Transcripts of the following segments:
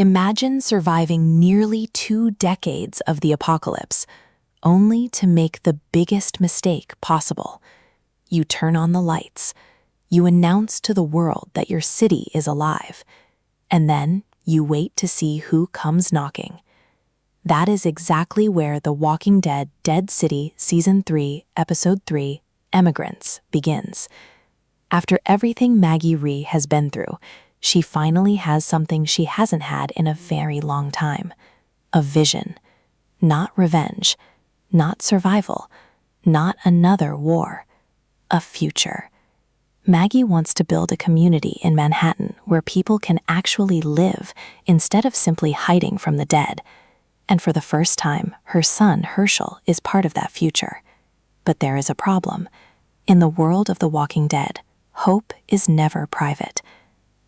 Imagine surviving nearly 2 decades of the apocalypse, only to make the biggest mistake possible. You turn on the lights, you announce to the world that your city is alive, and then you wait to see who comes knocking. That is exactly where The Walking Dead Dead City Season 3, Episode 3, Emigrants, begins. After everything Maggie Rhee has been through, she finally has something she hasn't had in a very long time. A vision. Not revenge. Not survival. Not another war. A future. Maggie wants to build a community in Manhattan where people can actually live instead of simply hiding from the dead. And for the first time, her son, Herschel, is part of that future. But there is a problem. In the world of The Walking Dead, hope is never private.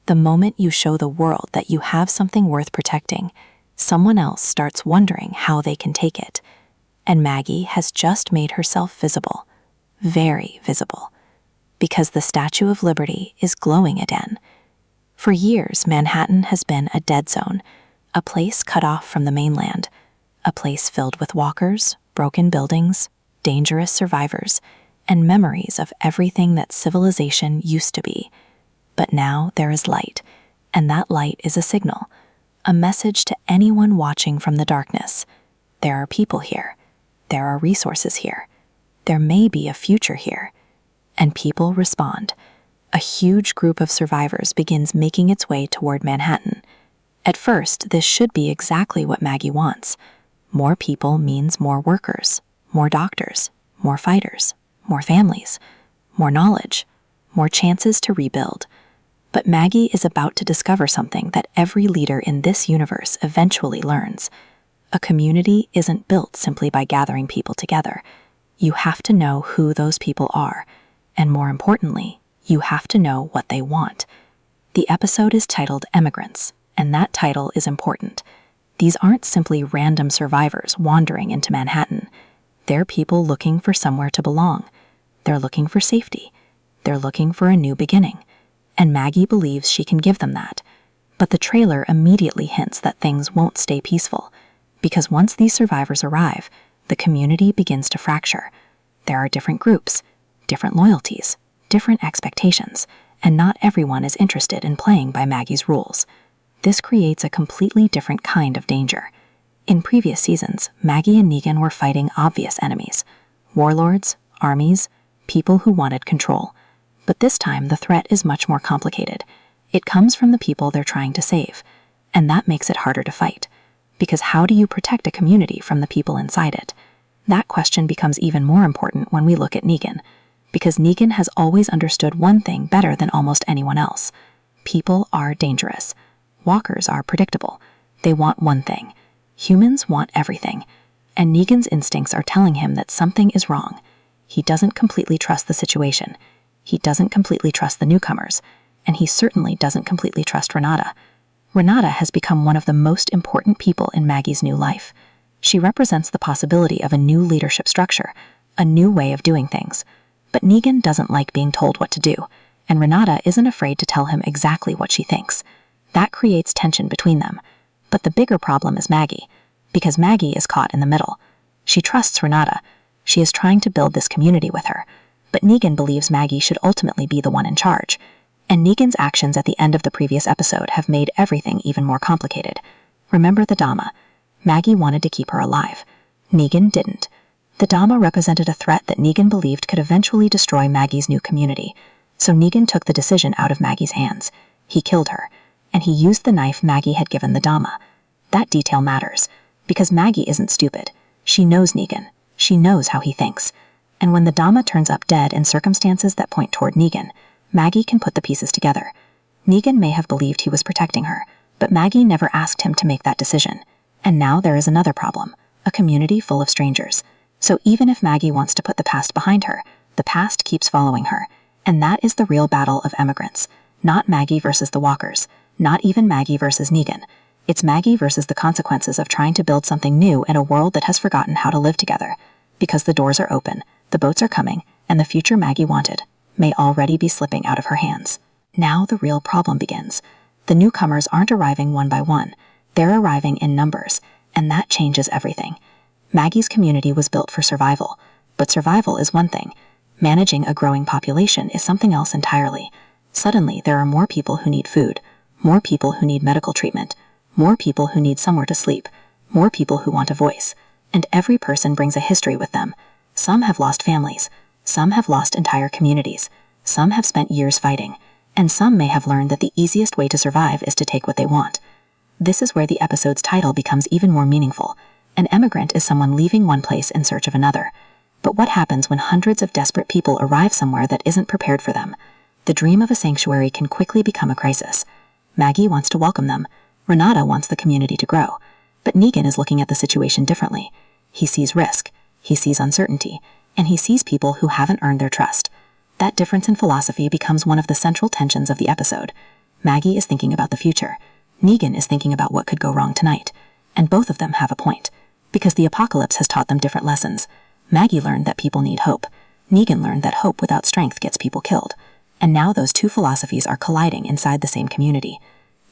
The moment you show the world that you have something worth protecting, someone else starts wondering how they can take it. And Maggie has just made herself visible. Very visible. Because the Statue of Liberty is glowing again. For years, Manhattan has been a dead zone, a place cut off from the mainland, a place filled with walkers, broken buildings, dangerous survivors, and memories of everything that civilization used to be. But now there is light, and that light is a signal, a message to anyone watching from the darkness. There are people here. There are resources here. There may be a future here. And people respond. A huge group of survivors begins making its way toward Manhattan. At first, this should be exactly what Maggie wants. More people means more workers, more doctors, more fighters, more families, more knowledge, more chances to rebuild. But Maggie is about to discover something that every leader in this universe eventually learns. A community isn't built simply by gathering people together. You have to know who those people are, and more importantly, you have to know what they want. The episode is titled Emigrants, and that title is important. These aren't simply random survivors wandering into Manhattan. They're people looking for somewhere to belong. They're looking for safety. They're looking for a new beginning. And Maggie believes she can give them that. But the trailer immediately hints that things won't stay peaceful, because once these survivors arrive, the community begins to fracture. There are different groups, different loyalties, different expectations, and not everyone is interested in playing by Maggie's rules. This creates a completely different kind of danger. In previous seasons, Maggie and Negan were fighting obvious enemies: warlords, armies, people who wanted control. But this time, the threat is much more complicated. It comes from the people they're trying to save, and that makes it harder to fight. Because how do you protect a community from the people inside it? That question becomes even more important when we look at Negan, because Negan has always understood one thing better than almost anyone else. People are dangerous. Walkers are predictable. They want one thing. Humans want everything. And Negan's instincts are telling him that something is wrong. He doesn't completely trust the situation. He doesn't completely trust the newcomers. And he certainly doesn't completely trust Renata. Renata has become one of the most important people in Maggie's new life. She represents the possibility of a new leadership structure, a new way of doing things. But Negan doesn't like being told what to do, and Renata isn't afraid to tell him exactly what she thinks. That creates tension between them. But the bigger problem is Maggie, because Maggie is caught in the middle. She trusts Renata. She is trying to build this community with her. But Negan believes Maggie should ultimately be the one in charge. And Negan's actions at the end of the previous episode have made everything even more complicated. Remember the Dama. Maggie wanted to keep her alive. Negan didn't. The Dama represented a threat that Negan believed could eventually destroy Maggie's new community. So Negan took the decision out of Maggie's hands. He killed her. And he used the knife Maggie had given the Dama. That detail matters, because Maggie isn't stupid. She knows Negan. She knows how he thinks. And when the Dama turns up dead in circumstances that point toward Negan, Maggie can put the pieces together. Negan may have believed he was protecting her, but Maggie never asked him to make that decision. And now there is another problem, a community full of strangers. So even if Maggie wants to put the past behind her, the past keeps following her. And that is the real battle of Emigrants. Not Maggie versus the walkers, not even Maggie versus Negan. It's Maggie versus the consequences of trying to build something new in a world that has forgotten how to live together. Because the doors are open, the boats are coming, and the future Maggie wanted may already be slipping out of her hands. Now the real problem begins. The newcomers aren't arriving one by one. They're arriving in numbers, and that changes everything. Maggie's community was built for survival, but survival is one thing. Managing a growing population is something else entirely. Suddenly, there are more people who need food, more people who need medical treatment, more people who need somewhere to sleep, more people who want a voice, and every person brings a history with them. Some have lost families, some have lost entire communities, some have spent years fighting, and some may have learned that the easiest way to survive is to take what they want. This is where the episode's title becomes even more meaningful. An emigrant is someone leaving one place in search of another. But what happens when hundreds of desperate people arrive somewhere that isn't prepared for them? The dream of a sanctuary can quickly become a crisis. Maggie wants to welcome them. Renata wants the community to grow. But Negan is looking at the situation differently. He sees risk, he sees uncertainty, and he sees people who haven't earned their trust. That difference in philosophy becomes one of the central tensions of the episode. Maggie is thinking about the future. Negan is thinking about what could go wrong tonight. And both of them have a point. Because the apocalypse has taught them different lessons. Maggie learned that people need hope. Negan learned that hope without strength gets people killed. And now those two philosophies are colliding inside the same community.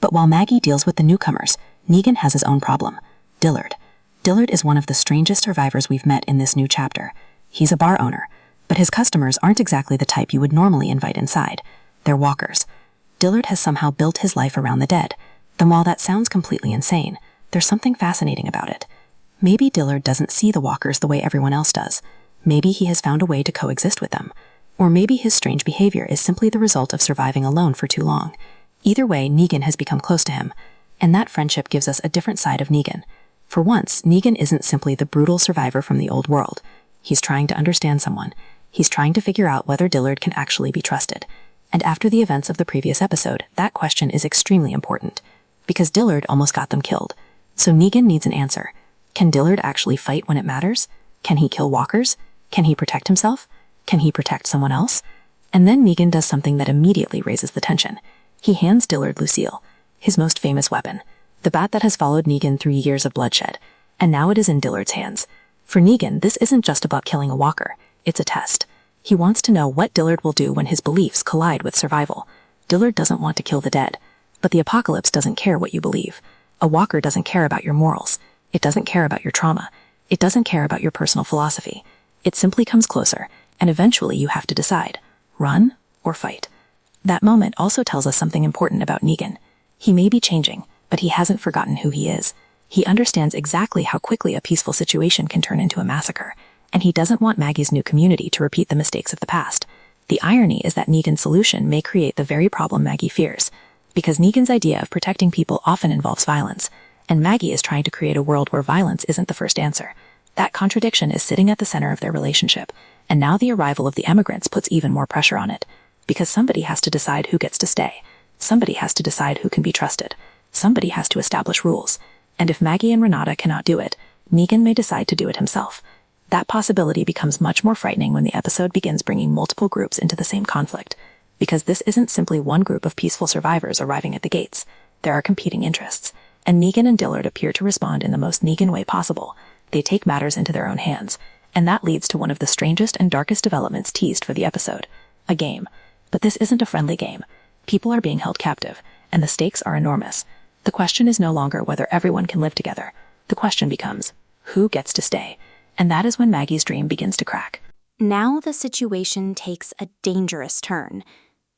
But while Maggie deals with the newcomers, Negan has his own problem. Dillard. Dillard is one of the strangest survivors we've met in this new chapter. He's a bar owner, but his customers aren't exactly the type you would normally invite inside. They're walkers. Dillard has somehow built his life around the dead. And while that sounds completely insane, there's something fascinating about it. Maybe Dillard doesn't see the walkers the way everyone else does. Maybe he has found a way to coexist with them. Or maybe his strange behavior is simply the result of surviving alone for too long. Either way, Negan has become close to him, and that friendship gives us a different side of Negan. For once, Negan isn't simply the brutal survivor from the old world. He's trying to understand someone. He's trying to figure out whether Dillard can actually be trusted. And after the events of the previous episode, that question is extremely important. Because Dillard almost got them killed. So Negan needs an answer. Can Dillard actually fight when it matters? Can he kill walkers? Can he protect himself? Can he protect someone else? And then Negan does something that immediately raises the tension. He hands Dillard Lucille, his most famous weapon, the bat that has followed Negan through years of bloodshed. And now it is in Dillard's hands. For Negan, this isn't just about killing a walker. It's a test. He wants to know what Dillard will do when his beliefs collide with survival. Dillard doesn't want to kill the dead. But the apocalypse doesn't care what you believe. A walker doesn't care about your morals. It doesn't care about your trauma. It doesn't care about your personal philosophy. It simply comes closer, and eventually you have to decide, run or fight. That moment also tells us something important about Negan. He may be changing, but he hasn't forgotten who he is. He understands exactly how quickly a peaceful situation can turn into a massacre, and he doesn't want Maggie's new community to repeat the mistakes of the past. The irony is that Negan's solution may create the very problem Maggie fears. Because Negan's idea of protecting people often involves violence, and Maggie is trying to create a world where violence isn't the first answer. That contradiction is sitting at the center of their relationship, and now the arrival of the emigrants puts even more pressure on it. Because somebody has to decide who gets to stay. Somebody has to decide who can be trusted. Somebody has to establish rules. And if Maggie and Renata cannot do it, Negan may decide to do it himself. That possibility becomes much more frightening when the episode begins bringing multiple groups into the same conflict. Because this isn't simply one group of peaceful survivors arriving at the gates. There are competing interests, and Negan and Dillard appear to respond in the most Negan way possible. They take matters into their own hands, and that leads to one of the strangest and darkest developments teased for the episode. A game. But this isn't a friendly game. People are being held captive, and the stakes are enormous. The question is no longer whether everyone can live together. The question becomes, who gets to stay? And that is when Maggie's dream begins to crack. Now the situation takes a dangerous turn.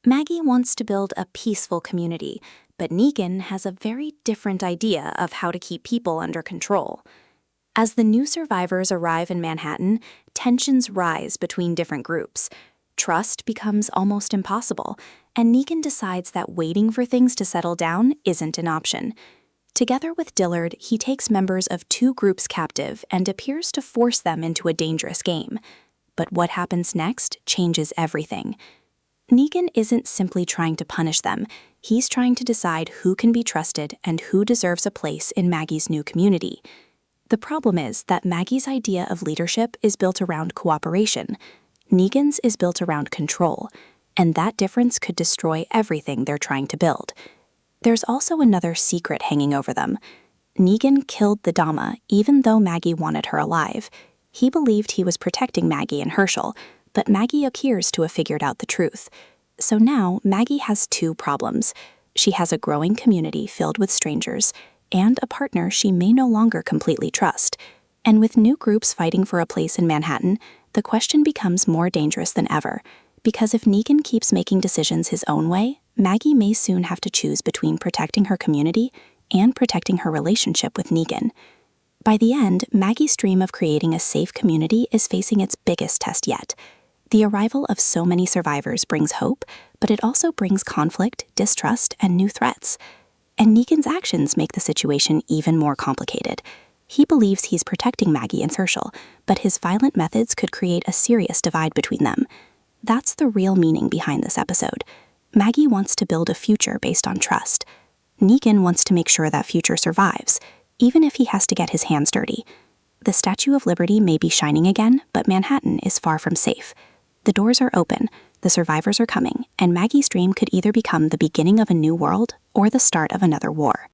Maggie wants to build a peaceful community, but Negan has a very different idea of how to keep people under control. As the new survivors arrive in Manhattan, tensions rise between different groups. Trust becomes almost impossible, and Negan decides that waiting for things to settle down isn't an option. Together with Dillard, he takes members of two groups captive and appears to force them into a dangerous game. But what happens next changes everything. Negan isn't simply trying to punish them. He's trying to decide who can be trusted and who deserves a place in Maggie's new community. The problem is that Maggie's idea of leadership is built around cooperation. Negan's is built around control, and that difference could destroy everything they're trying to build. There's also another secret hanging over them. Negan killed the Dama even though Maggie wanted her alive. He believed he was protecting Maggie and Herschel, but Maggie appears to have figured out the truth. So now Maggie has two problems. She has a growing community filled with strangers, and a partner she may no longer completely trust. And with new groups fighting for a place in Manhattan, the question becomes more dangerous than ever. Because if Negan keeps making decisions his own way, Maggie may soon have to choose between protecting her community and protecting her relationship with Negan. By the end, Maggie's dream of creating a safe community is facing its biggest test yet. The arrival of so many survivors brings hope, but it also brings conflict, distrust, and new threats. And Negan's actions make the situation even more complicated. He believes he's protecting Maggie and Herschel, but his violent methods could create a serious divide between them. That's the real meaning behind this episode. Maggie wants to build a future based on trust. Negan wants to make sure that future survives, even if he has to get his hands dirty. The Statue of Liberty may be shining again, but Manhattan is far from safe. The doors are open, the survivors are coming, and Maggie's dream could either become the beginning of a new world or the start of another war.